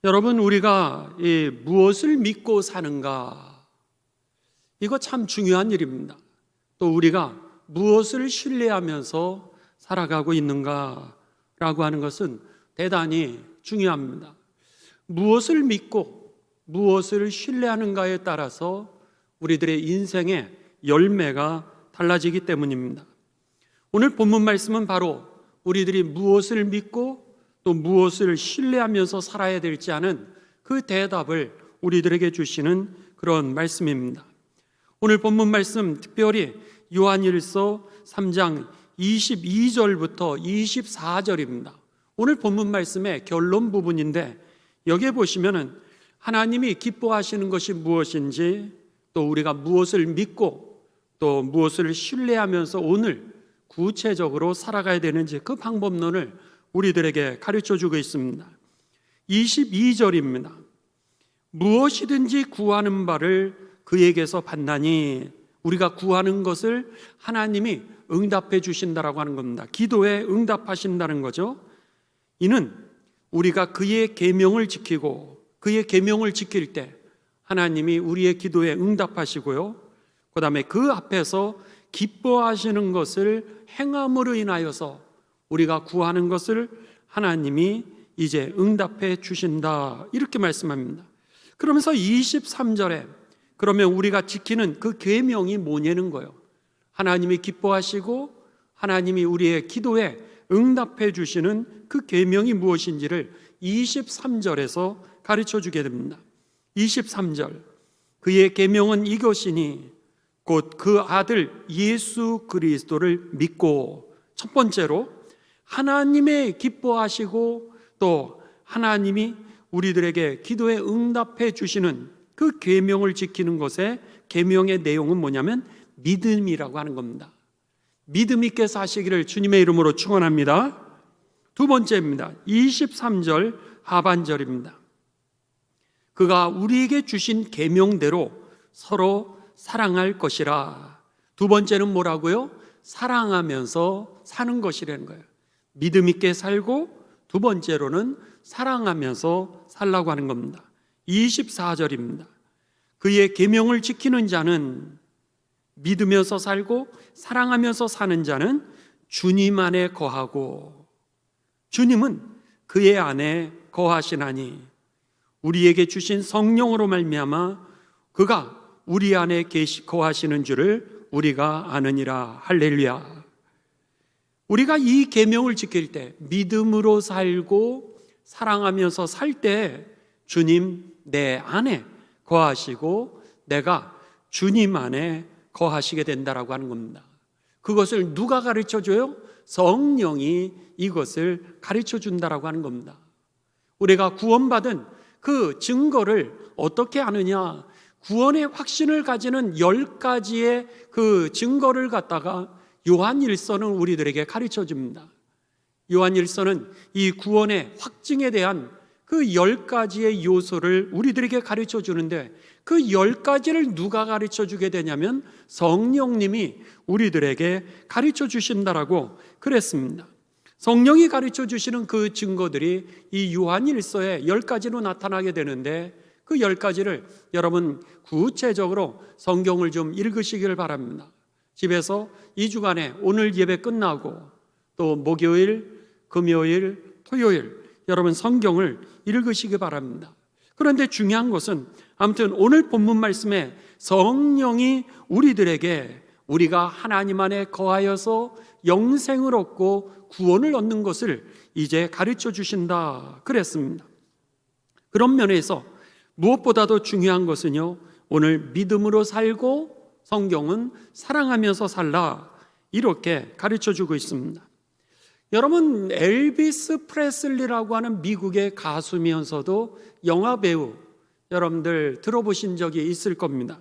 여러분, 우리가 이 무엇을 믿고 사는가, 이거 참 중요한 일입니다. 또 우리가 무엇을 신뢰하면서 살아가고 있는가라고 하는 것은 대단히 중요합니다. 무엇을 믿고 무엇을 신뢰하는가에 따라서 우리들의 인생의 열매가 달라지기 때문입니다. 오늘 본문 말씀은 바로 우리들이 무엇을 믿고 또 무엇을 신뢰하면서 살아야 될지 하는 그 대답을 우리들에게 주시는 그런 말씀입니다. 오늘 본문 말씀, 특별히 요한일서 3장 22절부터 24절입니다. 오늘 본문 말씀의 결론 부분인데, 여기에 보시면은 하나님이 기뻐하시는 것이 무엇인지, 또 우리가 무엇을 믿고 또 무엇을 신뢰하면서 오늘 구체적으로 살아가야 되는지 그 방법론을 우리들에게 가르쳐주고 있습니다. 22절입니다. 무엇이든지 구하는 바를 그에게서 받나니, 우리가 구하는 것을 하나님이 응답해 주신다라고 하는 겁니다. 기도에 응답하신다는 거죠. 이는 우리가 그의 계명을 지키고, 그의 계명을 지킬 때 하나님이 우리의 기도에 응답하시고요, 그 다음에 그 앞에서 기뻐하시는 것을 행함으로 인하여서 우리가 구하는 것을 하나님이 이제 응답해 주신다, 이렇게 말씀합니다. 그러면서 23절에 그러면 우리가 지키는 그 계명이 뭐냐는 거예요. 하나님이 기뻐하시고 하나님이 우리의 기도에 응답해 주시는 그 계명이 무엇인지를 23절에서 가르쳐 주게 됩니다. 23절, 그의 계명은 이것이니 곧 그 아들 예수 그리스도를 믿고, 첫 번째로 하나님의 기뻐하시고 또 하나님이 우리들에게 기도에 응답해 주시는 그 계명을 지키는 것의 계명의 내용은 뭐냐면 믿음이라고 하는 겁니다. 믿음 있게 사시기를 주님의 이름으로 축원합니다. 두 번째입니다. 23절 하반절입니다. 그가 우리에게 주신 계명대로 서로 사랑할 것이라. 두 번째는 뭐라고요? 사랑하면서 사는 것이라는 거예요. 믿음 있게 살고, 두 번째로는 사랑하면서 살라고 하는 겁니다. 24절입니다. 그의 계명을 지키는 자는, 믿으면서 살고 사랑하면서 사는 자는 주님 안에 거하고, 주님은 그의 안에 거하시나니 우리에게 주신 성령으로 말미암아 그가 우리 안에 거하시는 줄을 우리가 아느니라. 할렐루야. 우리가 이 계명을 지킬 때, 믿음으로 살고 사랑하면서 살 때 주님 내 안에 거하시고 내가 주님 안에 거하시게 된다라고 하는 겁니다. 그것을 누가 가르쳐줘요? 성령이 이것을 가르쳐준다라고 하는 겁니다. 우리가 구원받은 그 증거를 어떻게 아느냐? 구원의 확신을 가지는 10가지의 그 증거를 갖다가 요한일서는 우리들에게 가르쳐줍니다. 요한일서는 이 구원의 확증에 대한 그 10가지의 요소를 우리들에게 가르쳐 주는데, 그 10가지를 누가 가르쳐 주게 되냐면 성령님이 우리들에게 가르쳐 주신다라고 그랬습니다. 성령이 가르쳐 주시는 그 증거들이 이 요한일서에 10가지로 나타나게 되는데, 그 10가지를 여러분 구체적으로 성경을 좀 읽으시길 바랍니다. 집에서 2주간에 오늘 예배 끝나고 또 목요일, 금요일, 토요일 여러분 성경을 읽으시기 바랍니다. 그런데 중요한 것은 아무튼 오늘 본문 말씀에 성령이 우리들에게 우리가 하나님 안에 거하여서 영생을 얻고 구원을 얻는 것을 이제 가르쳐 주신다 그랬습니다. 그런 면에서 무엇보다도 중요한 것은요, 오늘 믿음으로 살고 성경은 사랑하면서 살라, 이렇게 가르쳐 주고 있습니다. 여러분, 엘비스 프레슬리라고 하는 미국의 가수면서도 영화 배우, 여러분들 들어보신 적이 있을 겁니다.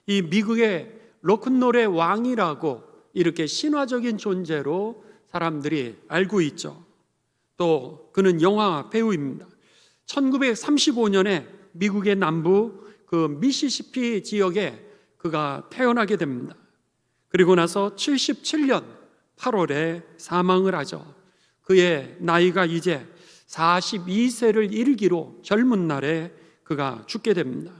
이 미국의 로큰롤의 왕이라고 이렇게 신화적인 존재로 사람들이 알고 있죠. 또 그는 영화 배우입니다. 1935년에 미국의 남부 그 미시시피 지역에 그가 태어나게 됩니다. 그리고 나서 77년 8월에 사망을 하죠. 그의 나이가 이제 42세를 이르기로 젊은 날에 그가 죽게 됩니다.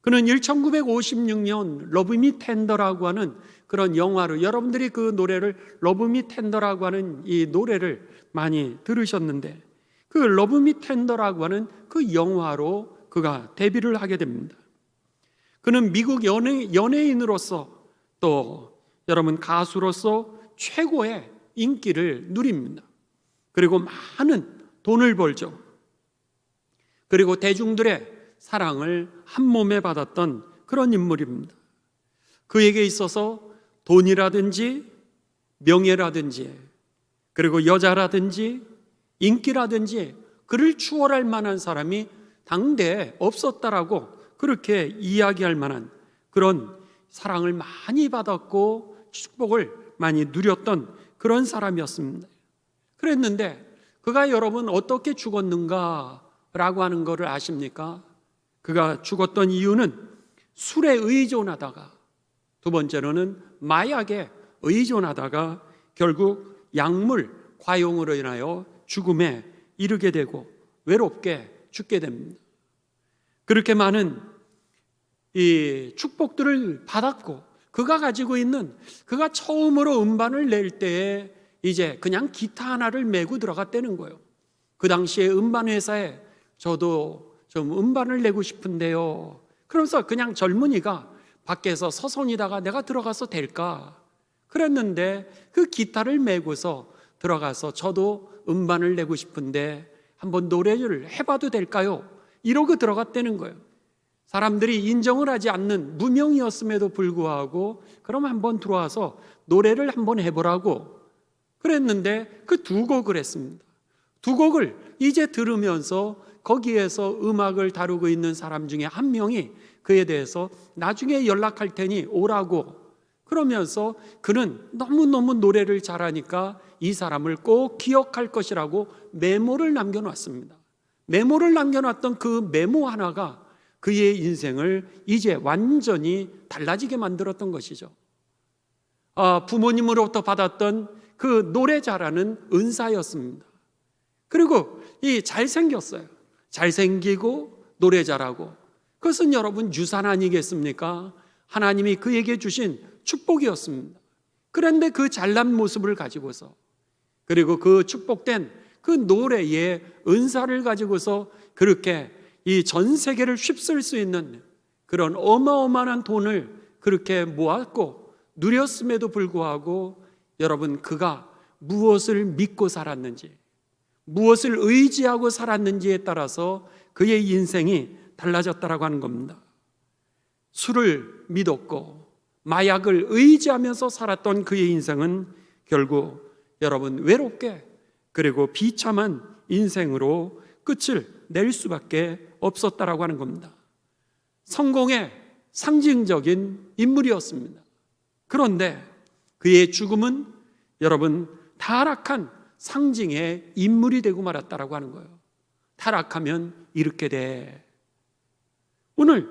그는 1956년 러브 미 텐더라고 하는 그런 영화로, 여러분들이 그 노래를, 러브 미 텐더라고 하는 이 노래를 많이 들으셨는데, 그 러브 미 텐더라고 하는 그 영화로 그가 데뷔를 하게 됩니다. 그는 미국 연예인으로서 또 여러분 가수로서 최고의 인기를 누립니다. 그리고 많은 돈을 벌죠. 그리고 대중들의 사랑을 한 몸에 받았던 그런 인물입니다. 그에게 있어서 돈이라든지 명예라든지 그리고 여자라든지 인기라든지 그를 추월할 만한 사람이 당대에 없었다라고 그렇게 이야기할 만한 그런 사랑을 많이 받았고 축복을 많이 누렸던 그런 사람이었습니다. 그랬는데 그가 여러분 어떻게 죽었는가라고 하는 것을 아십니까? 그가 죽었던 이유는 술에 의존하다가, 두 번째로는 마약에 의존하다가 결국 약물 과용으로 인하여 죽음에 이르게 되고 외롭게 죽게 됩니다. 그렇게 많은 이 축복들을 받았고 그가 가지고 있는, 그가 처음으로 음반을 낼 때에 이제 그냥 기타 하나를 메고 들어갔다는 거예요. 그 당시에 음반 회사에 저도 좀 음반을 내고 싶은데요. 그러면서 그냥 젊은이가 밖에서 서성이다가 내가 들어가서 될까? 그랬는데 그 기타를 메고서 들어가서 저도 음반을 내고 싶은데 한번 노래를 해봐도 될까요? 이러고 들어갔다는 거예요. 사람들이 인정을 하지 않는 무명이었음에도 불구하고 그럼 한번 들어와서 노래를 한번 해보라고 그랬는데 그 두 곡을 했습니다. 두 곡을 이제 들으면서 거기에서 음악을 다루고 있는 사람 중에 한 명이 그에 대해서 나중에 연락할 테니 오라고 그러면서 그는 너무너무 노래를 잘하니까 이 사람을 꼭 기억할 것이라고 메모를 남겨놨습니다. 메모를 남겨놨던 그 메모 하나가 그의 인생을 이제 완전히 달라지게 만들었던 것이죠. 부모님으로부터 받았던 그 노래 잘하는 은사였습니다. 그리고 이 잘생겼어요. 잘생기고 노래 잘하고, 그것은 여러분 유산 아니겠습니까? 하나님이 그에게 주신 축복이었습니다. 그런데 그 잘난 모습을 가지고서, 그리고 그 축복된 그 노래의 은사를 가지고서 그렇게 이 전 세계를 휩쓸 수 있는 그런 어마어마한 돈을 그렇게 모았고 누렸음에도 불구하고 여러분 그가 무엇을 믿고 살았는지, 무엇을 의지하고 살았는지에 따라서 그의 인생이 달라졌다라고 하는 겁니다. 술을 믿었고 마약을 의지하면서 살았던 그의 인생은 결국 여러분 외롭게 그리고 비참한 인생으로 끝을 낼 수밖에 없었다라고 하는 겁니다. 성공의 상징적인 인물이었습니다. 그런데 그의 죽음은 여러분 타락한 상징의 인물이 되고 말았다라고 하는 거예요. 타락하면 이렇게 돼. 오늘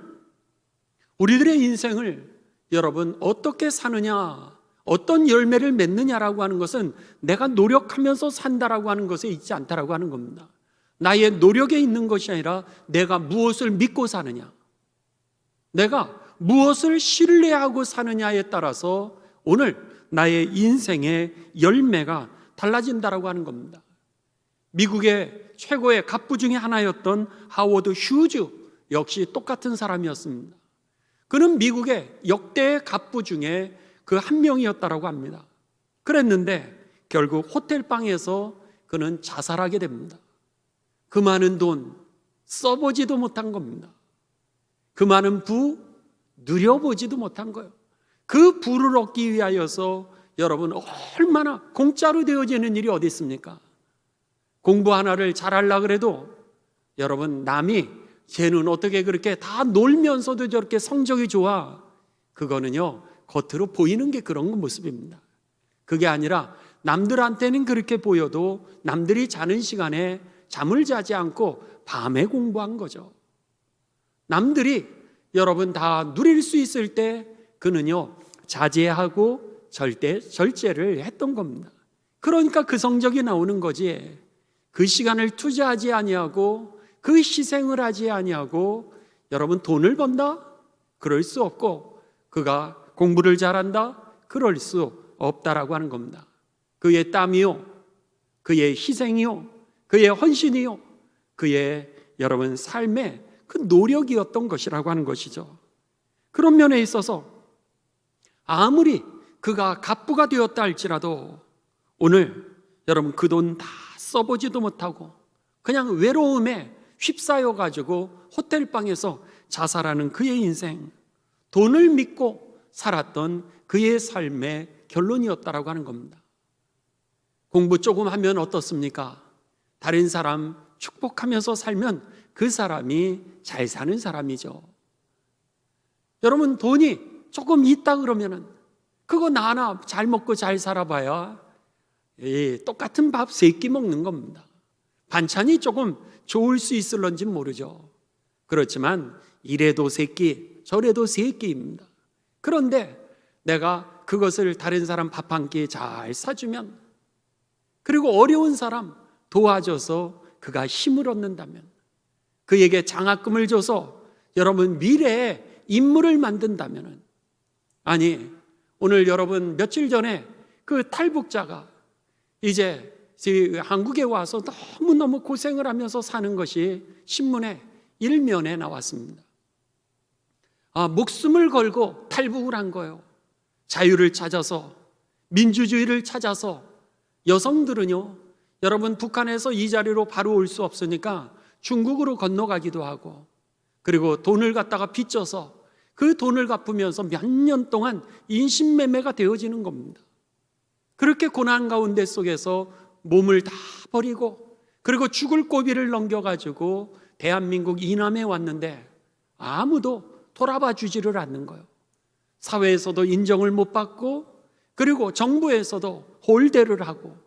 우리들의 인생을 여러분 어떻게 사느냐, 어떤 열매를 맺느냐라고 하는 것은 내가 노력하면서 산다라고 하는 것에 있지 않다라고 하는 겁니다. 나의 노력에 있는 것이 아니라 내가 무엇을 믿고 사느냐, 내가 무엇을 신뢰하고 사느냐에 따라서 오늘 나의 인생의 열매가 달라진다라고 하는 겁니다. 미국의 최고의 갑부 중에 하나였던 하워드 휴즈 역시 똑같은 사람이었습니다. 그는 미국의 역대 갑부 중에 그 한 명이었다라고 합니다. 그랬는데 결국 호텔방에서 그는 자살하게 됩니다. 그 많은 돈 써보지도 못한 겁니다. 그 많은 부 누려보지도 못한 거예요. 그 부를 얻기 위하여서 여러분 얼마나 공짜로 되어지는 일이 어디 있습니까? 공부 하나를 잘하려고 그래도 여러분 남이 쟤는 어떻게 그렇게 다 놀면서도 저렇게 성적이 좋아? 그거는요 겉으로 보이는 게 그런 모습입니다. 그게 아니라 남들한테는 그렇게 보여도 남들이 자는 시간에 잠을 자지 않고 밤에 공부한 거죠. 남들이 여러분 다 누릴 수 있을 때 그는요 자제하고 절제를 했던 겁니다. 그러니까 그 성적이 나오는 거지. 그 시간을 투자하지 아니하고 그 희생을 하지 아니하고 여러분 돈을 번다? 그럴 수 없고 그가 공부를 잘한다? 그럴 수 없다라고 하는 겁니다. 그의 땀이요, 그의 희생이요, 그의 헌신이요, 그의 여러분 삶의 그 노력이었던 것이라고 하는 것이죠. 그런 면에 있어서 아무리 그가 갑부가 되었다 할지라도 오늘 여러분 그 돈 다 써보지도 못하고 그냥 외로움에 휩싸여 가지고 호텔방에서 자살하는 그의 인생, 돈을 믿고 살았던 그의 삶의 결론이었다라고 하는 겁니다. 공부 조금 하면 어떻습니까? 다른 사람 축복하면서 살면 그 사람이 잘 사는 사람이죠. 여러분 돈이 조금 있다 그러면은 그거 나 하나 잘 먹고 잘 살아봐야 똑같은 밥 3끼 먹는 겁니다. 반찬이 조금 좋을 수 있을런지 모르죠. 그렇지만 이래도 3끼 저래도 3끼입니다. 그런데 내가 그것을 다른 사람 밥 한 끼 잘 사주면, 그리고 어려운 사람 도와줘서 그가 힘을 얻는다면, 그에게 장학금을 줘서 여러분 미래에 인물을 만든다면, 아니 오늘 여러분 며칠 전에 그 탈북자가 이제 한국에 와서 너무너무 고생을 하면서 사는 것이 신문의 일면에 나왔습니다. 목숨을 걸고 탈북을 한 거예요. 자유를 찾아서, 민주주의를 찾아서. 여성들은요, 여러분 북한에서 이 자리로 바로 올 수 없으니까 중국으로 건너가기도 하고, 그리고 돈을 갖다가 빚져서 그 돈을 갚으면서 몇 년 동안 인신매매가 되어지는 겁니다. 그렇게 고난 가운데 속에서 몸을 다 버리고, 그리고 죽을 고비를 넘겨가지고 대한민국 이남에 왔는데 아무도 돌아봐 주지를 않는 거예요. 사회에서도 인정을 못 받고, 그리고 정부에서도 홀대를 하고,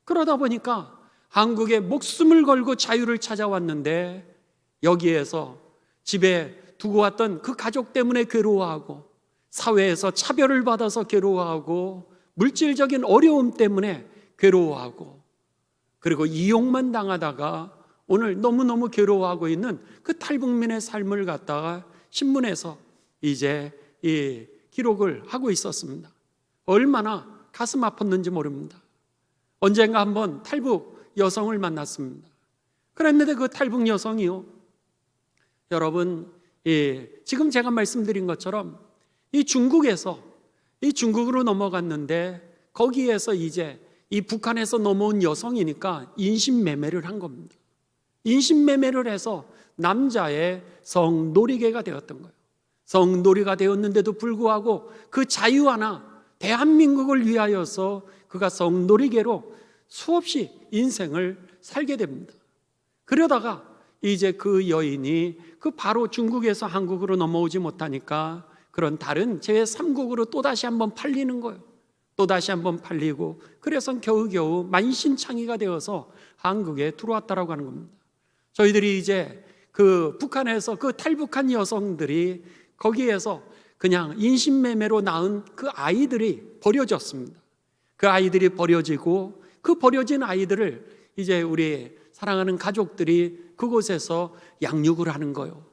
그러다 보니까 한국에 목숨을 걸고 자유를 찾아왔는데 여기에서 집에 두고 왔던 그 가족 때문에 괴로워하고, 사회에서 차별을 받아서 괴로워하고, 물질적인 어려움 때문에 괴로워하고, 그리고 이용만 당하다가 오늘 너무너무 괴로워하고 있는 그 탈북민의 삶을 갖다가 신문에서 이제 이 기록을 하고 있었습니다. 얼마나 가슴 아팠는지 모릅니다. 언젠가 한번 탈북 여성을 만났습니다. 그랬는데 그 탈북 여성이요, 여러분 지금 제가 말씀드린 것처럼 이 중국으로 넘어갔는데 거기에서 이제 이 북한에서 넘어온 여성이니까 인신매매를 한 겁니다. 인신매매를 해서 남자의 성놀이개가 되었던 거예요. 성놀이가 되었는데도 불구하고 그 자유 하나, 대한민국을 위하여서 그가 성놀이개로 수없이 인생을 살게 됩니다. 그러다가 이제 그 여인이 그 바로 중국에서 한국으로 넘어오지 못하니까 그런 다른 제3국으로 또다시 한번 팔리는 거예요. 또다시 한번 팔리고, 그래서 겨우겨우 만신창이가 되어서 한국에 들어왔다라고 하는 겁니다. 저희들이 이제 그 북한에서 그 탈북한 여성들이 거기에서 그냥 인신매매로 낳은 그 아이들이 버려졌습니다. 그 아이들이 버려지고, 그 버려진 아이들을 이제 우리 사랑하는 가족들이 그곳에서 양육을 하는 거예요.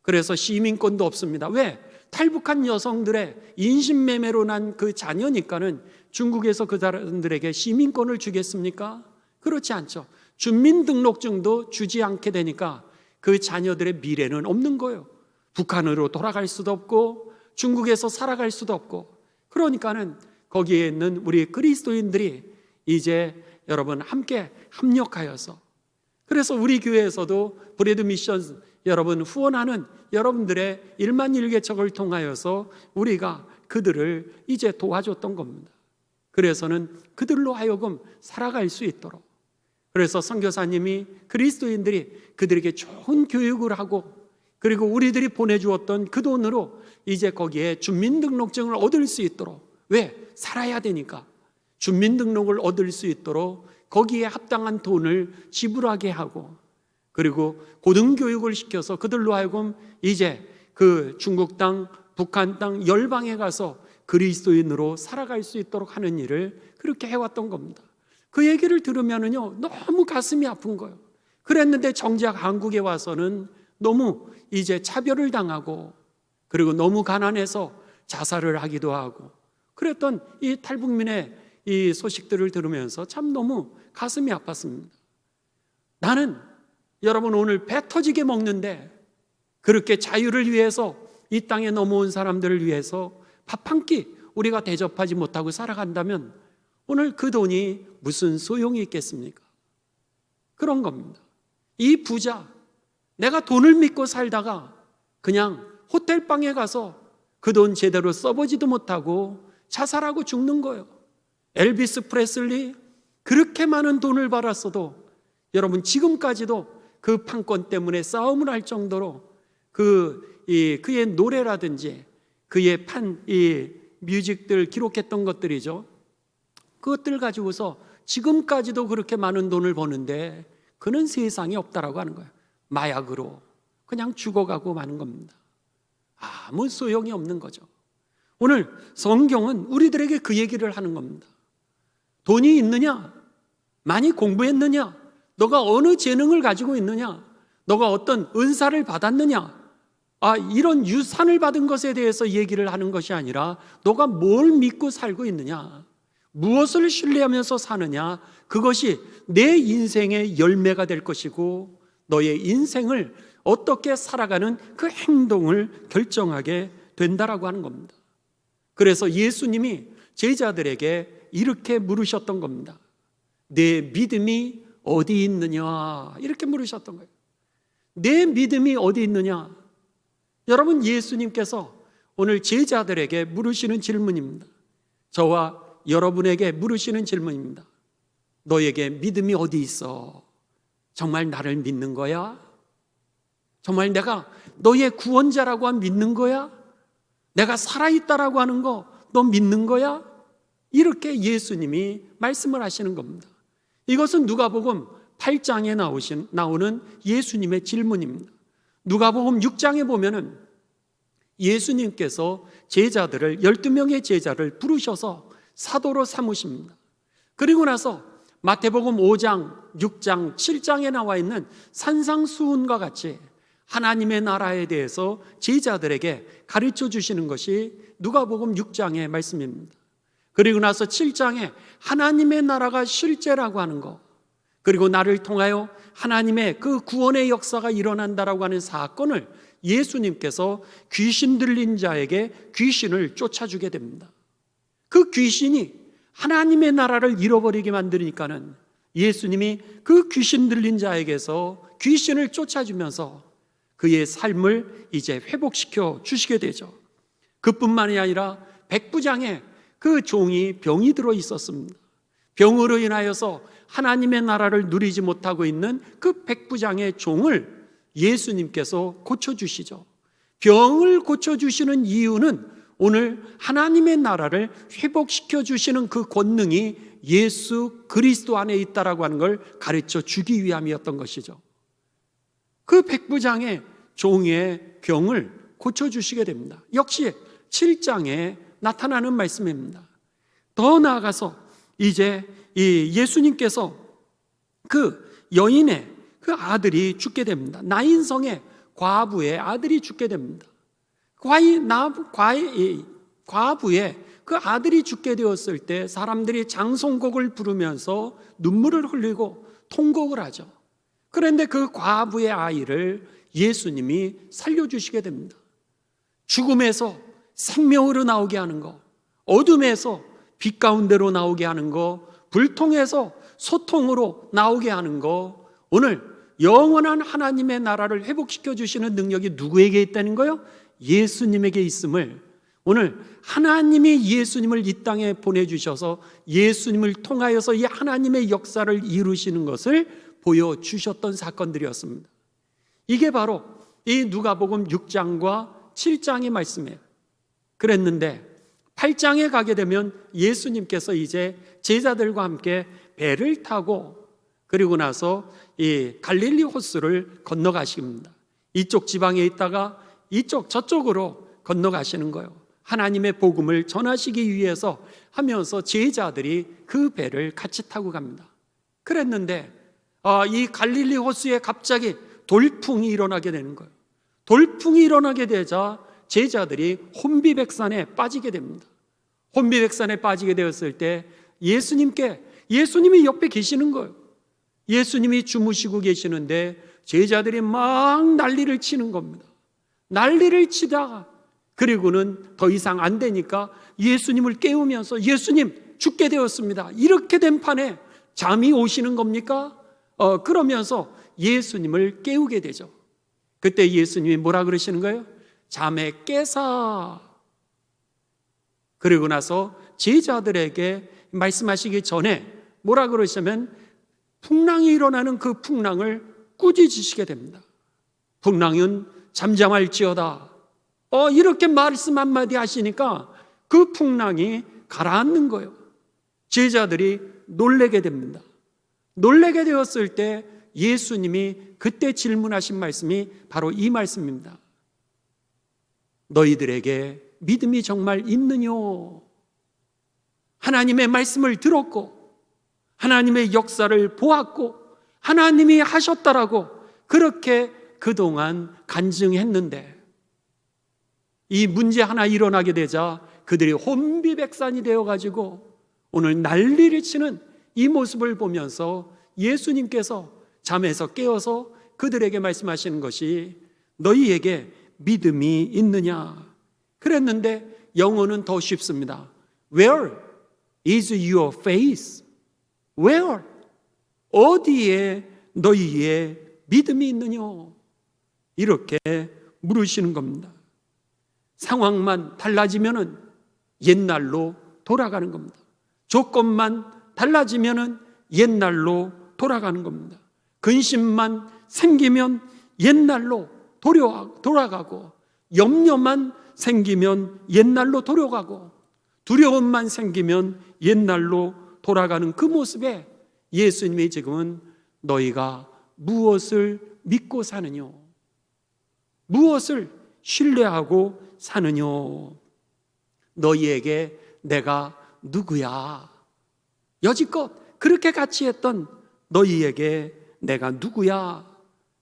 그래서 시민권도 없습니다. 왜? 탈북한 여성들의 인신매매로 난 그 자녀니까는 중국에서 그 사람들에게 시민권을 주겠습니까? 그렇지 않죠. 주민등록증도 주지 않게 되니까 그 자녀들의 미래는 없는 거예요. 북한으로 돌아갈 수도 없고 중국에서 살아갈 수도 없고, 그러니까는 거기에 있는 우리 그리스도인들이 이제 여러분 함께 합력하여서, 그래서 우리 교회에서도 브레드 미션 여러분 후원하는 여러분들의 1만 1개척을 통하여서 우리가 그들을 이제 도와줬던 겁니다. 그래서는 그들로 하여금 살아갈 수 있도록, 그래서 선교사님이 그리스도인들이 그들에게 좋은 교육을 하고, 그리고 우리들이 보내주었던 그 돈으로 이제 거기에 주민등록증을 얻을 수 있도록, 왜? 살아야 되니까 주민등록을 얻을 수 있도록 거기에 합당한 돈을 지불하게 하고, 그리고 고등교육을 시켜서 그들로 하여금 이제 그 중국 땅, 북한 땅, 열방에 가서 그리스도인으로 살아갈 수 있도록 하는 일을 그렇게 해왔던 겁니다. 그 얘기를 들으면은요, 너무 가슴이 아픈 거예요. 그랬는데 정작 한국에 와서는 너무 이제 차별을 당하고, 그리고 너무 가난해서 자살을 하기도 하고, 그랬던 이 탈북민의 이 소식들을 들으면서 참 너무 가슴이 아팠습니다. 나는 여러분 오늘 배 터지게 먹는데, 그렇게 자유를 위해서 이 땅에 넘어온 사람들을 위해서 밥 한 끼 우리가 대접하지 못하고 살아간다면 오늘 그 돈이 무슨 소용이 있겠습니까? 그런 겁니다. 이 부자, 내가 돈을 믿고 살다가 그냥 호텔방에 가서 그 돈 제대로 써보지도 못하고 자살하고 죽는 거예요. 엘비스 프레슬리, 그렇게 많은 돈을 벌었어도 여러분 지금까지도 그 판권 때문에 싸움을 할 정도로 그의 노래라든지 그의 이 뮤직들 기록했던 것들이죠. 그것들 가지고서 지금까지도 그렇게 많은 돈을 버는데 그는 세상에 없다라고 하는 거예요. 마약으로 그냥 죽어가고 마는 겁니다. 아무 소용이 없는 거죠. 오늘 성경은 우리들에게 그 얘기를 하는 겁니다. 돈이 있느냐? 많이 공부했느냐? 너가 어느 재능을 가지고 있느냐? 너가 어떤 은사를 받았느냐? 이런 유산을 받은 것에 대해서 얘기를 하는 것이 아니라 너가 뭘 믿고 살고 있느냐? 무엇을 신뢰하면서 사느냐? 그것이 내 인생의 열매가 될 것이고 너의 인생을 어떻게 살아가는 그 행동을 결정하게 된다라고 하는 겁니다. 그래서 예수님이 제자들에게 이렇게 물으셨던 겁니다. 내 믿음이 어디 있느냐? 이렇게 물으셨던 거예요. 내 믿음이 어디 있느냐? 여러분, 예수님께서 오늘 제자들에게 물으시는 질문입니다. 저와 여러분에게 물으시는 질문입니다. 너에게 믿음이 어디 있어? 정말 나를 믿는 거야? 정말 내가 너의 구원자라고 믿는 거야? 내가 살아있다라고 하는 거 너 믿는 거야? 이렇게 예수님이 말씀을 하시는 겁니다. 이것은 누가복음 8장에 나오는 예수님의 질문입니다. 누가복음 6장에 보면은 예수님께서 제자들을 12명의 제자를 부르셔서 사도로 삼으십니다. 그리고 나서 마태복음 5장, 6장, 7장에 나와 있는 산상수훈과 같이 하나님의 나라에 대해서 제자들에게 가르쳐 주시는 것이 누가복음 6장의 말씀입니다. 그리고 나서 7장에 하나님의 나라가 실제라고 하는 것, 그리고 나를 통하여 하나님의 그 구원의 역사가 일어난다라고 하는 사건을 예수님께서 귀신 들린 자에게 귀신을 쫓아주게 됩니다. 그 귀신이 하나님의 나라를 잃어버리게 만드니까는 예수님이 그 귀신 들린 자에게서 귀신을 쫓아주면서 그의 삶을 이제 회복시켜 주시게 되죠. 그뿐만이 아니라 백부장에 그 종이 병이 들어 있었습니다. 병으로 인하여서 하나님의 나라를 누리지 못하고 있는 그 백부장의 종을 예수님께서 고쳐주시죠. 병을 고쳐주시는 이유는 오늘 하나님의 나라를 회복시켜 주시는 그 권능이 예수 그리스도 안에 있다라고 하는 걸 가르쳐 주기 위함이었던 것이죠. 그 백부장의 종의 병을 고쳐주시게 됩니다. 역시 7장에 나타나는 말씀입니다. 더 나아가서 이제 이 예수님께서 그 여인의 그 아들이 죽게 됩니다. 나인성의 과부의 아들이 죽게 됩니다. 과부의 그 아들이 죽게 되었을 때 사람들이 장송곡을 부르면서 눈물을 흘리고 통곡을 하죠. 그런데 그 과부의 아이를 예수님이 살려주시게 됩니다. 죽음에서 생명으로 나오게 하는 거, 어둠에서 빛 가운데로 나오게 하는 거, 불통에서 소통으로 나오게 하는 거, 오늘 영원한 하나님의 나라를 회복시켜 주시는 능력이 누구에게 있다는 거요? 예수님에게 있음을, 오늘 하나님이 예수님을 이 땅에 보내주셔서 예수님을 통하여서 이 하나님의 역사를 이루시는 것을 보여주셨던 사건들이었습니다. 이게 바로 이 누가복음 6장과 7장의 말씀이에요. 그랬는데 8장에 가게 되면 예수님께서 이제 제자들과 함께 배를 타고 그리고 나서 이 갈릴리 호수를 건너가십니다. 이쪽 지방에 있다가 저쪽으로 건너가시는 거예요. 하나님의 복음을 전하시기 위해서 하면서 제자들이 그 배를 같이 타고 갑니다. 그랬는데 이 갈릴리 호수에 갑자기 돌풍이 일어나게 되는 거예요. 돌풍이 일어나게 되자 제자들이 혼비백산에 빠지게 됩니다. 혼비백산에 빠지게 되었을 때 예수님이 옆에 계시는 거예요. 예수님이 주무시고 계시는데 제자들이 막 난리를 치는 겁니다. 난리를 치다가 그리고는 더 이상 안 되니까 예수님을 깨우면서 예수님 죽게 되었습니다. 이렇게 된 판에 잠이 오시는 겁니까? 그러면서 예수님을 깨우게 되죠. 그때 예수님이 뭐라 그러시는 거예요? 잠에 깨사. 그리고 나서 제자들에게 말씀하시기 전에 뭐라 그러시냐면 풍랑이 일어나는 그 풍랑을 꾸짖으시게 됩니다. 풍랑은 잠잠할지어다. 이렇게 말씀 한마디 하시니까 그 풍랑이 가라앉는 거예요. 제자들이 놀래게 됩니다. 놀래게 되었을 때 예수님이 그때 질문하신 말씀이 바로 이 말씀입니다. 너희들에게 믿음이 정말 있느뇨? 하나님의 말씀을 들었고 하나님의 역사를 보았고 하나님이 하셨다라고 그렇게 그동안 간증했는데 이 문제 하나 일어나게 되자 그들이 혼비백산이 되어가지고 오늘 난리를 치는 이 모습을 보면서 예수님께서 잠에서 깨어서 그들에게 말씀하시는 것이 너희에게 믿음이 있느냐? 그랬는데 영어는 더 쉽습니다. Where is your faith? Where? 어디에 너희의 믿음이 있느냐? 이렇게 물으시는 겁니다. 상황만 달라지면은 옛날로 돌아가는 겁니다. 조건만 달라지면은 옛날로 돌아가는 겁니다. 근심만 생기면 옛날로 돌아가고 염려만 생기면 옛날로 돌아가고 두려움만 생기면 옛날로 돌아가는 그 모습에 예수님이 지금은 너희가 무엇을 믿고 사느냐? 무엇을 신뢰하고 사느냐? 너희에게 내가 누구야? 여지껏 그렇게 같이 했던 너희에게 내가 누구야?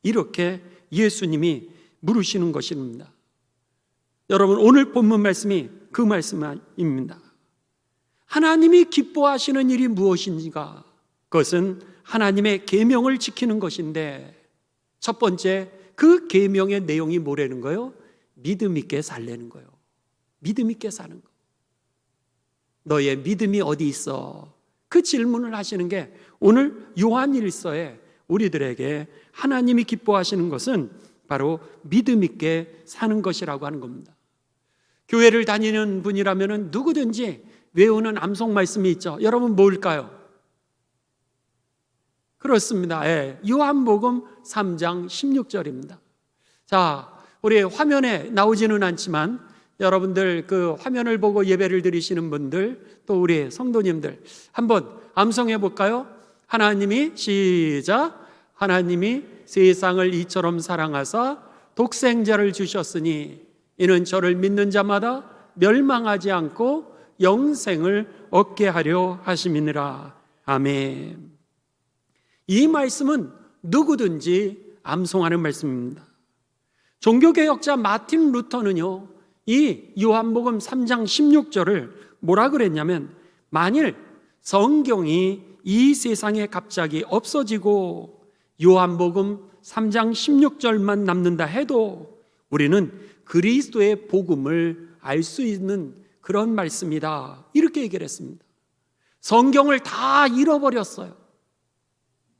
이렇게 예수님이 물으시는 것입니다. 여러분, 오늘 본문 말씀이 그 말씀입니다. 하나님이 기뻐하시는 일이 무엇인가? 그것은 하나님의 계명을 지키는 것인데 첫 번째 그 계명의 내용이 뭐라는 거예요? 믿음 있게 살라는 거예요. 믿음 있게 사는 거. 너의 믿음이 어디 있어? 그 질문을 하시는 게 오늘 요한일서에 우리들에게 하나님이 기뻐하시는 것은 바로 믿음 있게 사는 것이라고 하는 겁니다. 교회를 다니는 분이라면 누구든지 외우는 암송 말씀이 있죠. 여러분 뭘까요? 그렇습니다. 요한복음 3장 16절입니다. 자, 우리 화면에 나오지는 않지만 여러분들 그 화면을 보고 예배를 드리시는 분들 또 우리 성도님들 한번 암송해 볼까요? 하나님이 시작. 하나님이 세상을 이처럼 사랑하사 독생자를 주셨으니 이는 저를 믿는 자마다 멸망하지 않고 영생을 얻게 하려 하심이니라. 아멘. 이 말씀은 누구든지 암송하는 말씀입니다. 종교개혁자 마틴 루터는요, 이 요한복음 3장 16절을 뭐라 그랬냐면 만일 성경이 이 세상에 갑자기 없어지고 요한복음 3장 16절만 남는다 해도 우리는 그리스도의 복음을 알 수 있는 그런 말씀이다. 이렇게 얘기를 했습니다. 성경을 다 잃어버렸어요.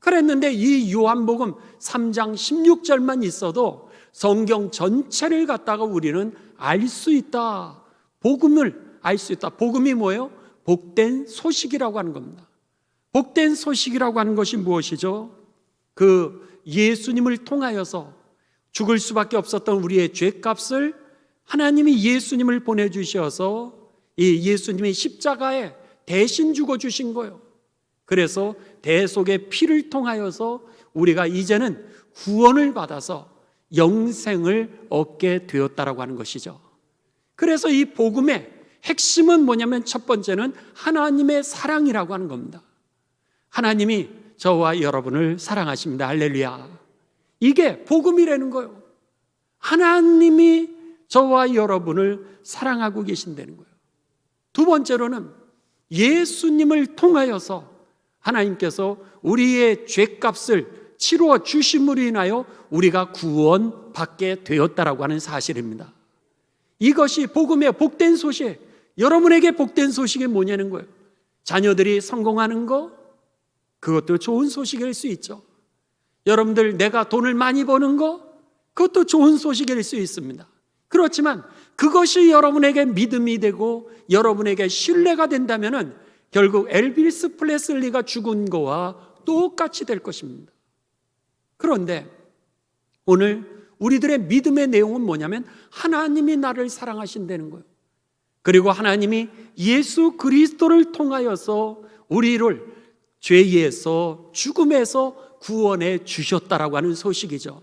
그랬는데 이 요한복음 3장 16절만 있어도 성경 전체를 갖다가 우리는 알 수 있다. 복음을 알 수 있다. 복음이 뭐예요? 복된 소식이라고 하는 겁니다. 복된 소식이라고 하는 것이 무엇이죠? 그 예수님을 통하여서 죽을 수밖에 없었던 우리의 죄값을 하나님이 예수님을 보내주셔서 이 예수님이 십자가에 대신 죽어주신 거예요. 그래서 대속의 피를 통하여서 우리가 이제는 구원을 받아서 영생을 얻게 되었다라고 하는 것이죠. 그래서 이 복음의 핵심은 뭐냐면 첫 번째는 하나님의 사랑이라고 하는 겁니다. 하나님이 저와 여러분을 사랑하십니다. 할렐루야. 이게 복음이라는 거예요. 하나님이 저와 여러분을 사랑하고 계신다는 거예요. 두 번째로는 예수님을 통하여서 하나님께서 우리의 죄값을 치루어 주심으로 인하여 우리가 구원받게 되었다라고 하는 사실입니다. 이것이 복음의 복된 소식. 여러분에게 복된 소식이 뭐냐는 거예요. 자녀들이 성공하는 거, 그것도 좋은 소식일 수 있죠. 여러분들 내가 돈을 많이 버는 거, 그것도 좋은 소식일 수 있습니다. 그렇지만 그것이 여러분에게 믿음이 되고 여러분에게 신뢰가 된다면 결국 엘비스 프레슬리가 죽은 거와 똑같이 될 것입니다. 그런데 오늘 우리들의 믿음의 내용은 뭐냐면 하나님이 나를 사랑하신다는 거예요. 그리고 하나님이 예수 그리스도를 통하여서 우리를 죄에서 죽음에서 구원해 주셨다라고 하는 소식이죠.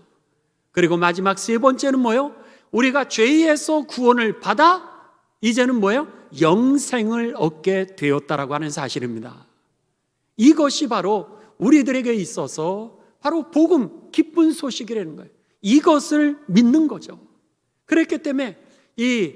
그리고 마지막 세 번째는 뭐예요? 우리가 죄에서 구원을 받아 이제는 뭐예요? 영생을 얻게 되었다라고 하는 사실입니다. 이것이 바로 우리들에게 있어서 바로 복음, 기쁜 소식이라는 거예요. 이것을 믿는 거죠. 그렇기 때문에 이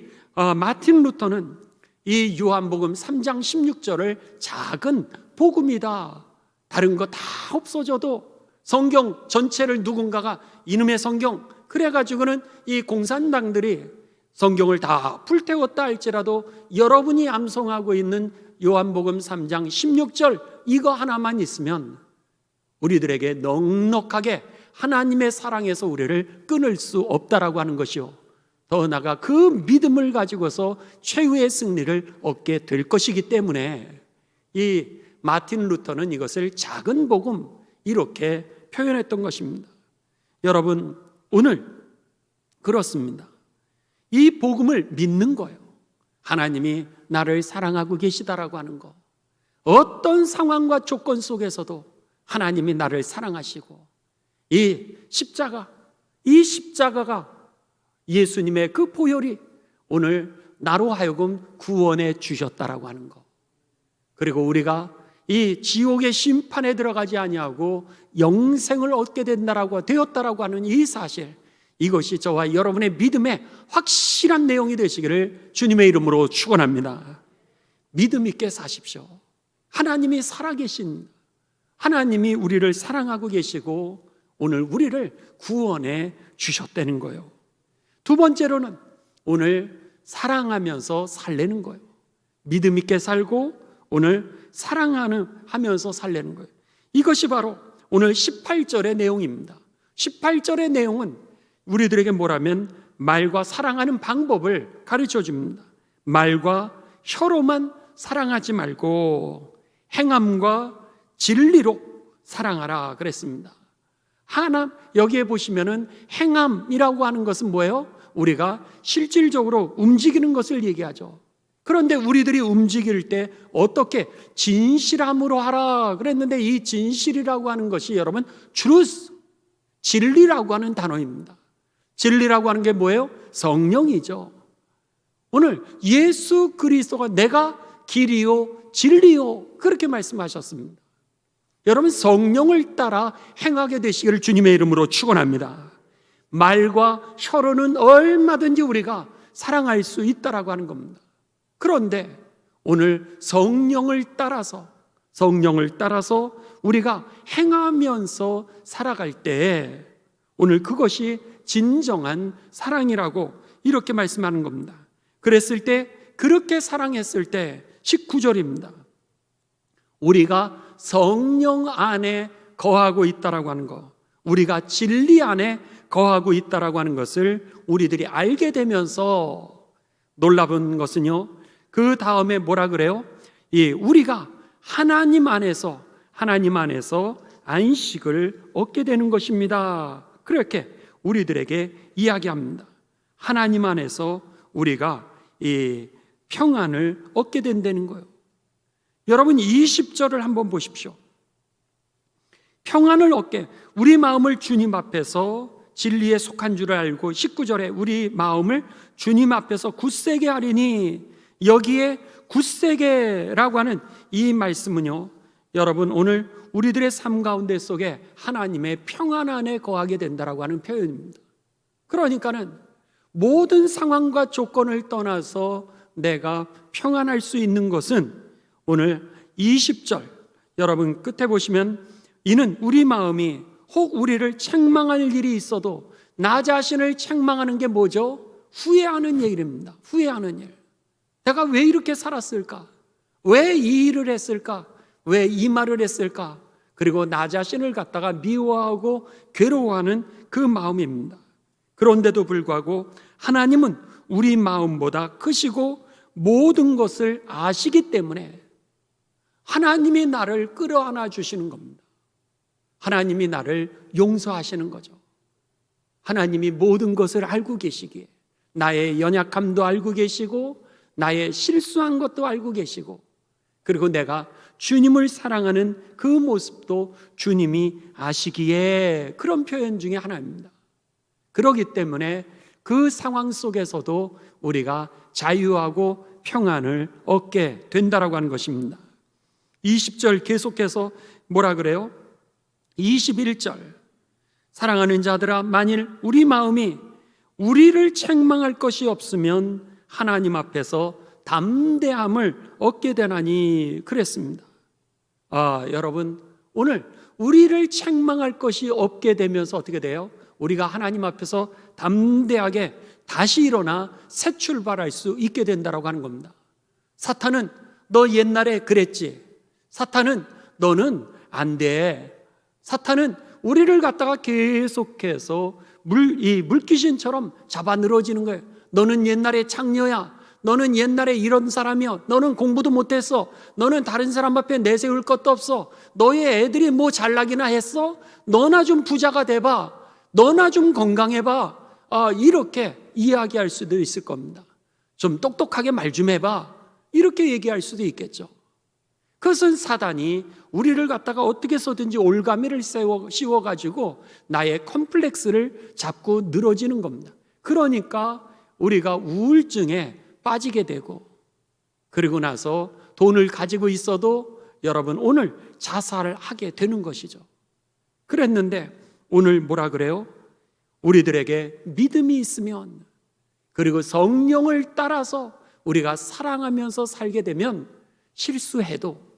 마틴 루터는 이 요한복음 3장 16절을 작은 복음이다. 다른 거 다 없어져도 성경 전체를 누군가가 이놈의 성경 그래가지고는 이 공산당들이 성경을 다 불태웠다 할지라도 여러분이 암송하고 있는 요한복음 3장 16절 이거 하나만 있으면 우리들에게 넉넉하게 하나님의 사랑에서 우리를 끊을 수 없다라고 하는 것이요. 더 나아가 그 믿음을 가지고서 최후의 승리를 얻게 될 것이기 때문에 이 마틴 루터는 이것을 작은 복음 이렇게 표현했던 것입니다. 여러분 오늘 그렇습니다. 이 복음을 믿는 거예요. 하나님이 나를 사랑하고 계시다라고 하는 거. 어떤 상황과 조건 속에서도 하나님이 나를 사랑하시고 이 십자가가 예수님의 그 보혈이 오늘 나로 하여금 구원해 주셨다라고 하는 거. 그리고 우리가 이 지옥의 심판에 들어가지 아니하고 영생을 얻게 되었다라고 하는 이 사실, 이것이 저와 여러분의 믿음의 확실한 내용이 되시기를 주님의 이름으로 축원합니다. 믿음 있게 사십시오. 하나님이 살아계신 하나님이 우리를 사랑하고 계시고 오늘 우리를 구원해 주셨다는 거예요. 두 번째로는 오늘 사랑하면서 살려는 거예요. 믿음 있게 살고 오늘 사랑하면서 살려는 거예요. 이것이 바로 오늘 18절의 내용입니다. 18절의 내용은 우리들에게 뭐라면 말과 사랑하는 방법을 가르쳐 줍니다. 말과 혀로만 사랑하지 말고 행함과 진리로 사랑하라 그랬습니다. 여기에 보시면은 행함이라고 하는 것은 뭐예요? 우리가 실질적으로 움직이는 것을 얘기하죠. 그런데 우리들이 움직일 때 어떻게 진실함으로 하라 그랬는데 이 진실이라고 하는 것이 여러분 truth, 진리라고 하는 단어입니다. 진리라고 하는 게 뭐예요? 성령이죠. 오늘 예수 그리스도가 내가 길이요 진리요 그렇게 말씀하셨습니다. 여러분 성령을 따라 행하게 되시기를 주님의 이름으로 축원합니다. 말과 혀로는 얼마든지 우리가 사랑할 수 있다라고 하는 겁니다. 그런데 오늘 성령을 따라서 우리가 행하면서 살아갈 때 오늘 그것이 진정한 사랑이라고 이렇게 말씀하는 겁니다. 그랬을 때 그렇게 사랑했을 때 19절입니다. 우리가 성령 안에 거하고 있다라고 하는 것, 우리가 진리 안에 거하고 있다라고 하는 것을 우리들이 알게 되면서 놀라운 것은요, 그 다음에 뭐라 그래요? 우리가 하나님 안에서 안식을 얻게 되는 것입니다. 그렇게 우리들에게 이야기합니다. 하나님 안에서 우리가 이 평안을 얻게 된다는 거예요. 여러분 20절을 한번 보십시오. 평안을 얻게 우리 마음을 주님 앞에서 진리에 속한 줄을 알고 19절에 우리 마음을 주님 앞에서 굳세게 하리니, 여기에 굳세게라고 하는 이 말씀은요, 여러분 오늘 우리들의 삶 가운데 속에 하나님의 평안 안에 거하게 된다라고 하는 표현입니다. 그러니까는 모든 상황과 조건을 떠나서 내가 평안할 수 있는 것은 오늘 20절 여러분 끝에 보시면, 이는 우리 마음이 혹 우리를 책망할 일이 있어도 나 자신을 책망하는 게 뭐죠? 후회하는 일입니다. 후회하는 일. 내가 왜 이렇게 살았을까? 왜 이 일을 했을까? 왜 이 말을 했을까? 그리고 나 자신을 갖다가 미워하고 괴로워하는 그 마음입니다. 그런데도 불구하고 하나님은 우리 마음보다 크시고 모든 것을 아시기 때문에 하나님이 나를 끌어안아 주시는 겁니다. 하나님이 나를 용서하시는 거죠. 하나님이 모든 것을 알고 계시기에 나의 연약함도 알고 계시고 나의 실수한 것도 알고 계시고, 그리고 내가 주님을 사랑하는 그 모습도 주님이 아시기에 그런 표현 중에 하나입니다. 그렇기 때문에 그 상황 속에서도 우리가 자유하고 평안을 얻게 된다라고 하는 것입니다. 20절 계속해서 뭐라 그래요? 21절, 사랑하는 자들아, 만일 우리 마음이 우리를 책망할 것이 없으면 하나님 앞에서 담대함을 얻게 되나니 그랬습니다. 여러분 오늘 우리를 책망할 것이 없게 되면서 어떻게 돼요? 우리가 하나님 앞에서 담대하게 다시 일어나 새 출발할 수 있게 된다라고 하는 겁니다. 사탄은 너 옛날에 그랬지, 사탄은 너는 안 돼, 사탄은 우리를 갖다가 계속해서 물귀신처럼 잡아 늘어지는 거예요. 너는 옛날에 창녀야, 너는 옛날에 이런 사람이야, 너는 공부도 못했어, 너는 다른 사람 앞에 내세울 것도 없어, 너희 애들이 뭐 잘나기나 했어? 너나 좀 부자가 돼봐, 너나 좀 건강해봐, 이렇게 이야기할 수도 있을 겁니다. 좀 똑똑하게 말 좀 해봐, 이렇게 얘기할 수도 있겠죠. 그것은 사단이 우리를 갖다가 어떻게 해서든지 올가미를 씌워가지고 나의 컴플렉스를 자꾸 늘어지는 겁니다. 그러니까 우리가 우울증에 빠지게 되고, 그리고 나서 돈을 가지고 있어도 여러분 오늘 자살을 하게 되는 것이죠. 그랬는데 오늘 뭐라 그래요? 우리들에게 믿음이 있으면, 그리고 성령을 따라서 우리가 사랑하면서 살게 되면 실수해도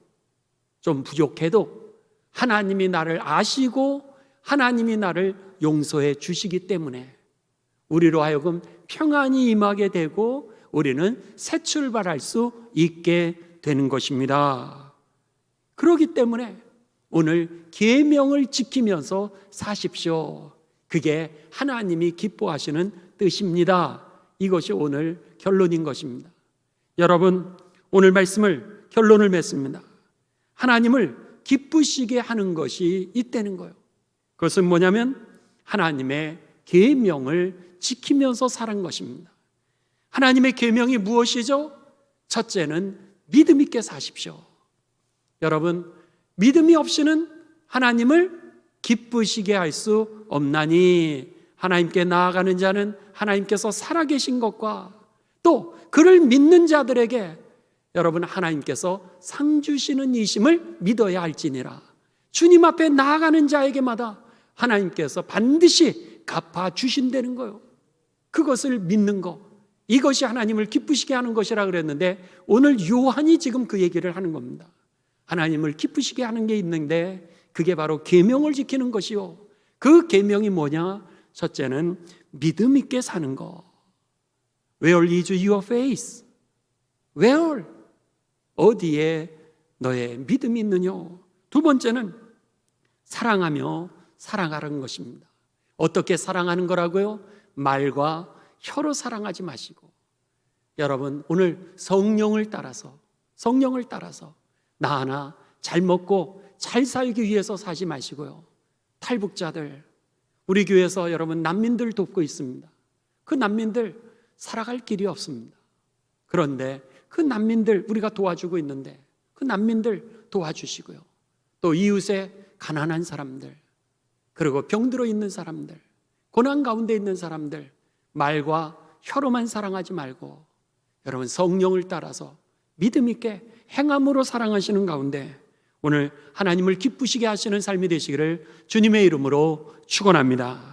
좀 부족해도 하나님이 나를 아시고 하나님이 나를 용서해 주시기 때문에 우리로 하여금 평안이 임하게 되고 우리는 새 출발할 수 있게 되는 것입니다. 그렇기 때문에 오늘 계명을 지키면서 사십시오. 그게 하나님이 기뻐하시는 뜻입니다. 이것이 오늘 결론인 것입니다. 여러분 오늘 말씀을 결론을 맺습니다. 하나님을 기쁘시게 하는 것이 있다는 거예요. 그것은 뭐냐면 하나님의 계명을 지키면서 사는 것입니다. 하나님의 계명이 무엇이죠? 첫째는 믿음 있게 사십시오. 여러분 믿음이 없이는 하나님을 기쁘시게 할 수 없나니, 하나님께 나아가는 자는 하나님께서 살아계신 것과 또 그를 믿는 자들에게 여러분 하나님께서 상 주시는 이심을 믿어야 할지니라. 주님 앞에 나아가는 자에게마다 하나님께서 반드시 갚아주신다는 거예요. 그것을 믿는 것, 이것이 하나님을 기쁘시게 하는 것이라 그랬는데 오늘 요한이 지금 그 얘기를 하는 겁니다. 하나님을 기쁘시게 하는 게 있는데 그게 바로 계명을 지키는 것이요. 그 계명이 뭐냐? 첫째는 믿음 있게 사는 것. Where is your faith? Where? 어디에 너의 믿음이 있느냐? 두 번째는 사랑하며 살아가는 것입니다. 어떻게 사랑하는 거라고요? 말과 혀로 사랑하지 마시고, 여러분 오늘 성령을 따라서 나 하나 잘 먹고 잘 살기 위해서 사지 마시고요. 탈북자들, 우리 교회에서 여러분 난민들 돕고 있습니다. 그 난민들 살아갈 길이 없습니다. 그런데 그 난민들 우리가 도와주고 있는데 그 난민들 도와주시고요. 또 이웃의 가난한 사람들, 그리고 병들어 있는 사람들, 고난 가운데 있는 사람들, 말과 혀로만 사랑하지 말고 여러분 성령을 따라서 믿음 있게 행함으로 사랑하시는 가운데 오늘 하나님을 기쁘시게 하시는 삶이 되시기를 주님의 이름으로 축원합니다.